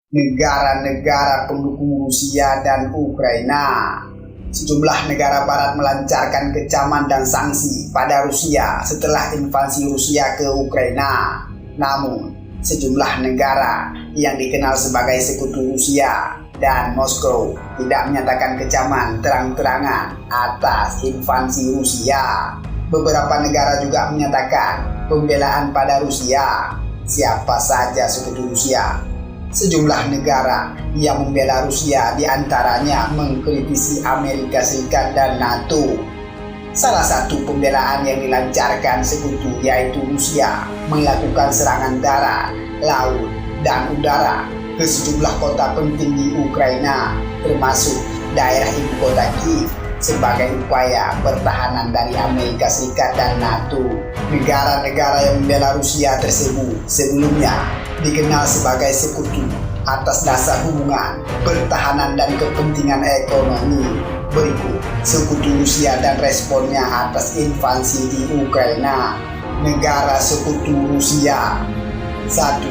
negara-negara pendukung Rusia dan Ukraina. Sejumlah negara barat melancarkan kecaman dan sanksi pada Rusia setelah invasi Rusia ke Ukraina. Namun, sejumlah negara yang dikenal sebagai sekutu Rusia dan Moskow tidak menyatakan kecaman terang-terangan atas invasi Rusia. Beberapa negara juga menyatakan pembelaan pada Rusia. Siapa saja sekutu Rusia? Sejumlah negara yang membela Rusia diantaranya mengkritisi Amerika Serikat dan NATO. Salah satu pembelaan yang dilancarkan sekutu yaitu Rusia melakukan serangan darat, laut, dan udara ke sejumlah kota penting di Ukraina, termasuk daerah ibu kota Kiev, sebagai upaya pertahanan dari Amerika Serikat dan NATO. Negara-negara yang membela Rusia tersebut sebelumnya dikenal sebagai sekutu atas dasar hubungan, pertahanan, dan kepentingan ekonomi. Berikut sekutu Rusia dan responnya atas invasi di Ukraina. Negara sekutu Rusia. 1.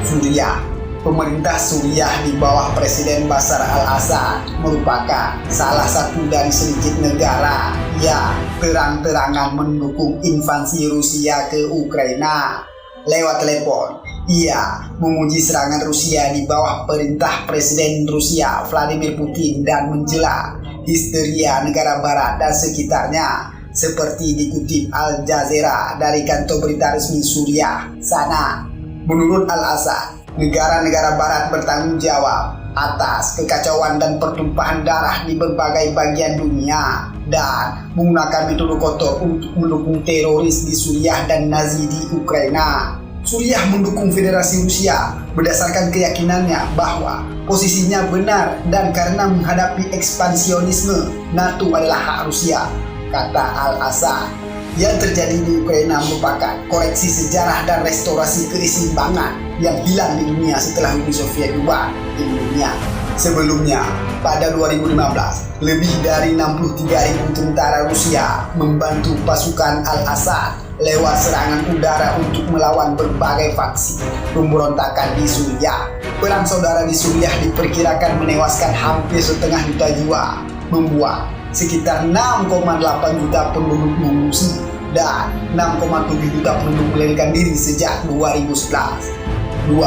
Suriah. Pemerintah Suriah di bawah Presiden Bashar al-Assad merupakan salah satu dari sedikit negara yang terang-terangan mendukung invasi Rusia ke Ukraina. Lewat telepon, ia memuji serangan Rusia di bawah perintah Presiden Rusia Vladimir Putin dan mencela histeria negara barat dan sekitarnya, seperti dikutip Al Jazeera dari kantor berita resmi Suriah sana. Menurut al-Assad, negara-negara barat bertanggung jawab atas kekacauan dan pertumpahan darah di berbagai bagian dunia dan menggunakan metode kotor untuk mendukung teroris di Suriah dan Nazi di Ukraina. Suriah mendukung Federasi Rusia berdasarkan keyakinannya bahwa posisinya benar dan karena menghadapi ekspansionisme NATO adalah hak Rusia, kata al-Assad. Yang terjadi di Ukraina merupakan koreksi sejarah dan restorasi keseimbangan yang hilang di dunia setelah Uni Soviet bubar di dunia. Sebelumnya, pada 2015, lebih dari 63.000 tentara Rusia membantu pasukan al-Assad lewat serangan udara untuk melawan berbagai faksi pemberontakan di Suriah. Perang saudara di Suriah diperkirakan menewaskan hampir setengah juta jiwa, membuat sekitar 6,8 juta penduduk mengungsi dan 6,7 juta penduduk melarikan diri sejak 2011. 2.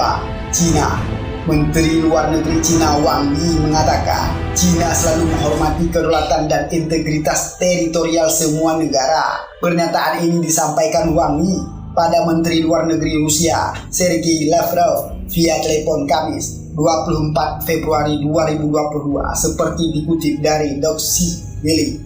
Cina. Menteri Luar Negeri Cina Wang Yi mengatakan Cina selalu menghormati kedaulatan dan integritas teritorial semua negara. Pernyataan ini disampaikan Wang Yi pada Menteri Luar Negeri Rusia Sergei Lavrov via telepon Kamis 24 Februari 2022 seperti dikutip dari Deutsche Welle.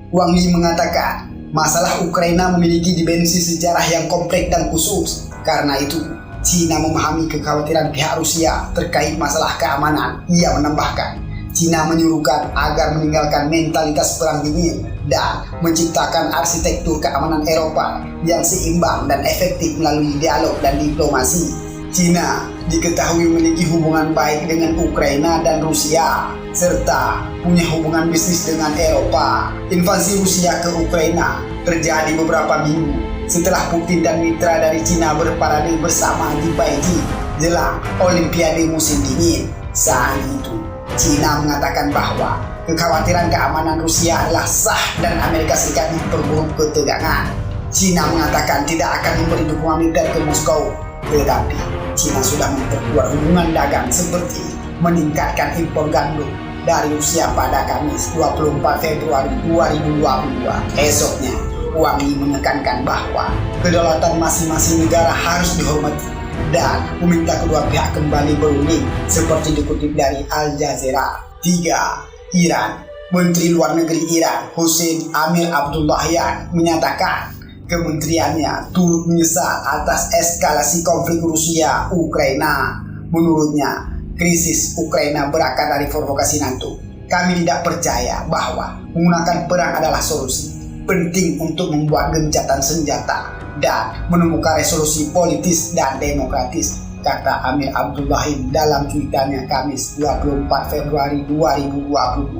Wang Yi mengatakan masalah Ukraina memiliki dimensi sejarah yang kompleks dan khusus. Karena itu, Cina memahami kekhawatiran pihak Rusia terkait masalah keamanan. Ia menambahkan, Cina menyuruhkan agar meninggalkan mentalitas perang dingin dan menciptakan arsitektur keamanan Eropa yang seimbang dan efektif melalui dialog dan diplomasi. Cina diketahui memiliki hubungan baik dengan Ukraina dan Rusia, serta punya hubungan bisnis dengan Eropa. Invasi Rusia ke Ukraina terjadi beberapa minggu setelah Putin dan mitra dari Cina berparade bersama di Beijing jelang Olimpiade musim dingin. Saat itu, Cina mengatakan bahwa kekhawatiran keamanan Rusia adalah sah dan Amerika Serikat memperburuk ketegangan. Cina mengatakan tidak akan memberi dukungan militer ke Moskow, tetapi Cina sudah memperkuat hubungan dagang seperti meningkatkan impor gandum dari Rusia pada Kamis 24 Februari 2022. Esoknya, Wang Yi menekankan bahwa kedaulatan masing-masing negara harus dihormati dan meminta kedua pihak kembali berunding seperti dikutip dari Al Jazeera. 3. Iran. Menteri Luar Negeri Iran Hossein Amir Abdullahian menyatakan kementeriannya turut menyesal atas eskalasi konflik Rusia-Ukraina. Menurutnya, krisis Ukraina berakar dari provokasi NATO. Kami tidak percaya bahwa menggunakan perang adalah solusi. Penting untuk membuat gencatan senjata dan menemukan resolusi politis dan demokratis, kata Amir Abdullahian dalam cuitannya Kamis 24 Februari 2022.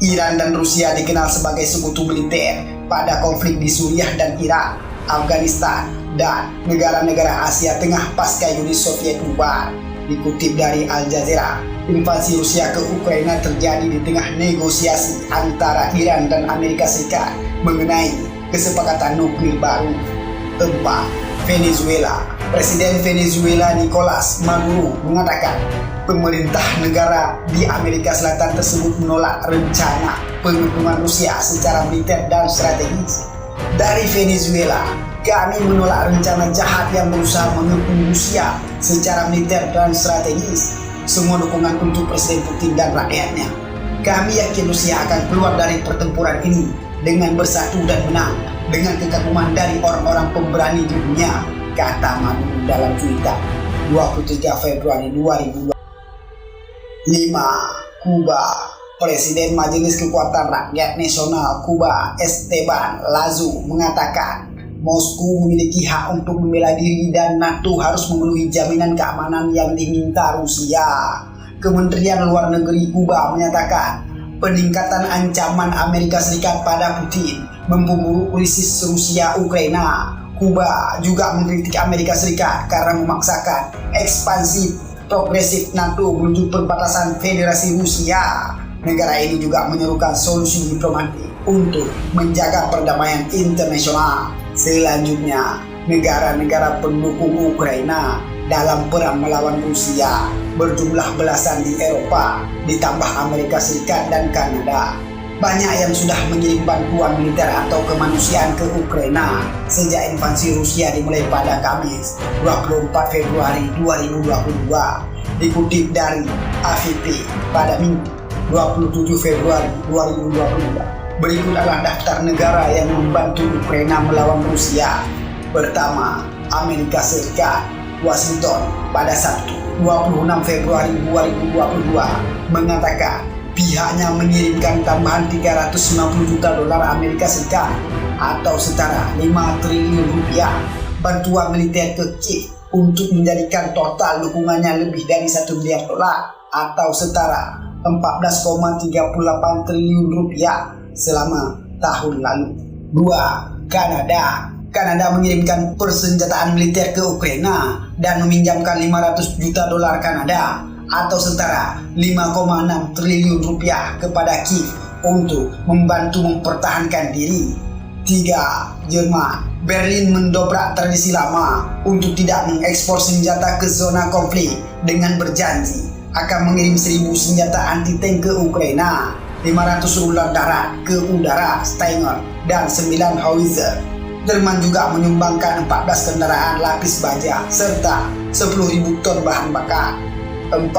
Iran dan Rusia dikenal sebagai sekutu militer pada konflik di Suriah dan Irak, Afghanistan, dan negara-negara Asia Tengah pasca Uni Soviet bubar. Dikutip dari Al Jazeera, invasi Rusia ke Ukraina terjadi di tengah negosiasi antara Iran dan Amerika Serikat mengenai kesepakatan nuklir baru. 4. Venezuela. Presiden Venezuela Nicolas Maduro mengatakan pemerintah negara di Amerika Selatan tersebut menolak rencana pengepungan Rusia secara militer dan strategis. Dari Venezuela, kami menolak rencana jahat yang berusaha mengepung Rusia secara militer dan strategis. Semua dukungan untuk Presiden Putin dan rakyatnya. Kami yakin Rusia akan keluar dari pertempuran ini dengan bersatu dan menang dengan kekaguman dari orang-orang pemberani di dunia, kata Maduro dalam Twitter 23 Februari 2020. 5. Kuba. Presiden Majelis Kekuatan Rakyat Nasional Kuba Esteban Lazo mengatakan Moskow memiliki hak untuk membela diri dan NATO harus memenuhi jaminan keamanan yang diminta Rusia. Kementerian Luar Negeri Kuba menyatakan peningkatan ancaman Amerika Serikat pada Putin memperburuk krisis Rusia-Ukraina. Kuba juga mengkritik Amerika Serikat karena memaksakan ekspansi progresif NATO menuju perbatasan Federasi Rusia. Negara ini juga menyerukan solusi diplomatik untuk menjaga perdamaian internasional. Selanjutnya, negara-negara pendukung Ukraina dalam perang melawan Rusia berjumlah belasan di Eropa, ditambah Amerika Serikat dan Kanada. Banyak yang sudah mengirim bantuan militer atau kemanusiaan ke Ukraina sejak invasi Rusia dimulai pada Kamis 24 Februari 2022. Dikutip dari AFP pada Minggu 27 Februari 2022. Berikut adalah daftar negara yang membantu Ukraina melawan Rusia. Pertama, Amerika Serikat. Washington pada Sabtu 26 Februari 2022 mengatakan pihaknya mengirimkan tambahan 350 juta dolar Amerika Serikat atau setara 5 triliun rupiah bantuan militer ke Kiev untuk menjadikan total dukungannya lebih dari 1 miliar dolar atau setara 14,38 triliun rupiah selama tahun lalu. 2. Kanada. Kanada mengirimkan persenjataan militer ke Ukraina dan meminjamkan 500 juta dolar Kanada atau setara 5,6 triliun rupiah kepada Kiev untuk membantu mempertahankan diri. 3. Jerman. Berlin mendobrak tradisi lama untuk tidak mengekspor senjata ke zona konflik dengan berjanji akan mengirim 1.000 senjata anti-tank ke Ukraina, 500 rudal darat ke udara Stinger dan 9 howitzer. Jerman juga menyumbangkan 14 kendaraan lapis baja serta 10.000 ton bahan bakar. 4.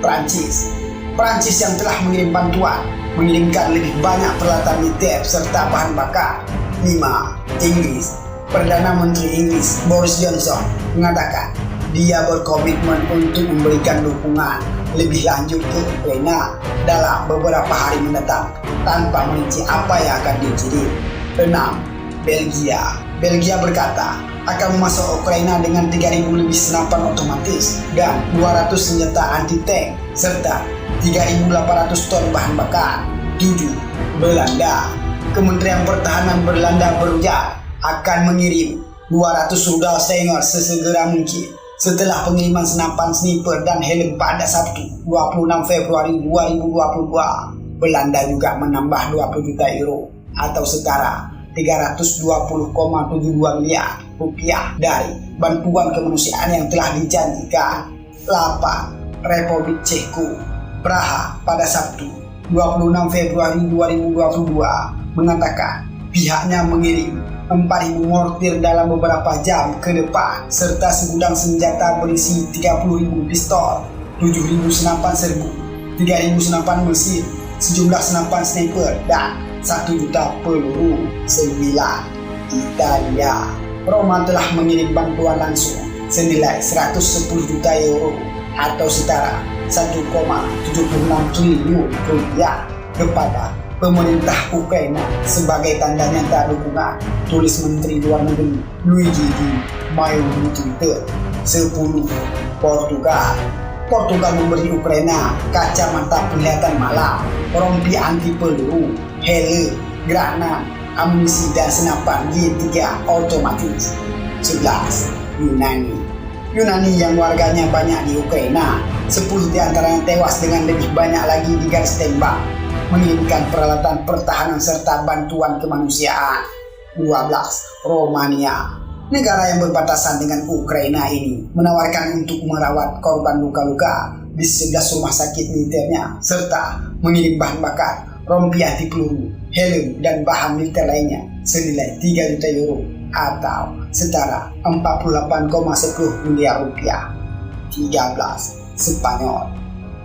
Prancis. Prancis yang telah mengirim bantuan mengirimkan lebih banyak peralatan militer serta bahan bakar. 5. Inggris. Perdana Menteri Inggris Boris Johnson mengatakan dia berkomitmen untuk memberikan dukungan lebih lanjut ke Ukraina dalam beberapa hari mendatang tanpa merinci apa yang akan dikirim. 6. Belgia. Belgia berkata akan memasuk Ukraina dengan 3.000 lebih senapan otomatis dan 200 senjata anti-tank serta 3.800 ton bahan bakar. 7. Belanda. Kementerian Pertahanan Belanda berujar akan mengirim 200 rudal Stinger sesegera mungkin setelah pengiriman senapan sniper dan helm pada Sabtu 26 Februari 2022. Belanda juga menambah 20 juta euro atau setara 320,72 miliar rupiah dari bantuan kemanusiaan yang telah dijanjikan. 8. Republik Ceko. Praha pada Sabtu 26 Februari 2022 mengatakan pihaknya mengirim 4.000 mortir dalam beberapa jam ke depan serta segudang senjata berisi 30.000 pistol, 7.000 senapan serbu, 3.000 senapan mesin, sejumlah senapan sniper dan 1 juta peluru. 9. Italia. Roma telah mengirim bantuan langsung senilai 110 juta euro atau setara 1,76 triliun rupiah kepada pemerintah Ukraina sebagai tanda nyata dukungan, tulis Menteri Luar Negeri Luigi Di Maio di Twitter. 10. Portugal. Portugal memberi Ukraina kacamata penglihatan malam, rompi anti peluru, helm, granat, amunisi dan senapan G3 otomatis. 11. Yunani. Yunani yang warganya banyak di Ukraina, 10 diantaranya tewas dengan lebih banyak lagi di garis tembak, mengirimkan peralatan pertahanan serta bantuan kemanusiaan. 12. Romania. Negara yang berbatasan dengan Ukraina ini menawarkan untuk merawat korban luka-luka di 11 rumah sakit militernya, serta mengirim bahan bakar, rompi anti peluru, helm, dan bahan militer lainnya senilai 3 juta euro atau setara 48,10 miliar rupiah. 13. Spanyol.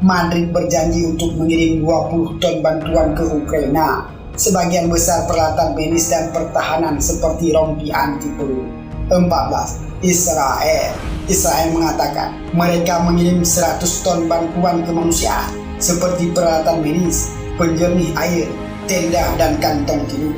Madrid berjanji untuk mengirim 20 ton bantuan ke Ukraina, sebagian besar peralatan medis dan pertahanan seperti rompi anti peluru. 14. Israel. Israel mengatakan mereka mengirim 100 ton bantuan kemanusiaan seperti peralatan medis, penjernih air, tenda, dan kantong tidur.